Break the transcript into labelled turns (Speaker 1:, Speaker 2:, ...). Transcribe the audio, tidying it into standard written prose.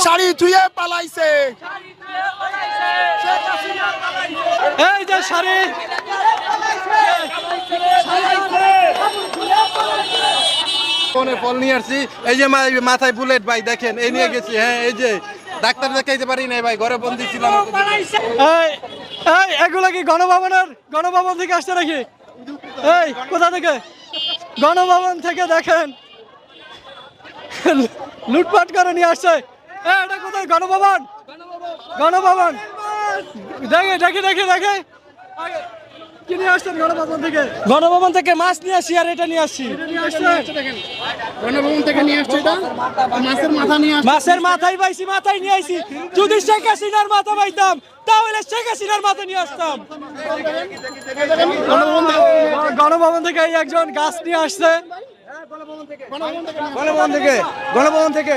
Speaker 1: শাড়ি ধুয়ে পালাইছে।
Speaker 2: এই যে শাড়ি
Speaker 3: ফল নিয়ে আসছি, এই যে মাথায় বুলেট ভাই দেখেন, এই নিয়ে গেছি। হ্যাঁ, এই যে ডাক্তার দেখাইতে পারি নাই ভাই, ঘরে বন্দি ছিলাম।
Speaker 2: এই এই এগুলা কি গণভবন থেকে আসছে নাকি? এই কোথা থেকে? গণভবন থেকে দেখেন লুটপাট করে নিয়ে আসছে। এটা কোথায়? গণভবন দেখে দেখে দেখে দেখে কি নিয়ে আসছেন গণভবন থেকে? গণভবন থেকে মাছ নিয়ে আসছি, আর এটা নিয়ে আসছি।
Speaker 1: গণভবন থেকে নিয়ে আসছে এটা, মাছের মাথা নিয়ে আসছে।
Speaker 2: মাছের মাথায় পাইছি, মাথায় নিয়ে আইছি। যদি শেখ হাসিনার মাথা পাইতাম তাহলে শেখ হাসিনার মাথা নিয়ে আসতাম। গণভবন থেকে একজন গাছ নিয়ে আসছে। গণভবন থেকে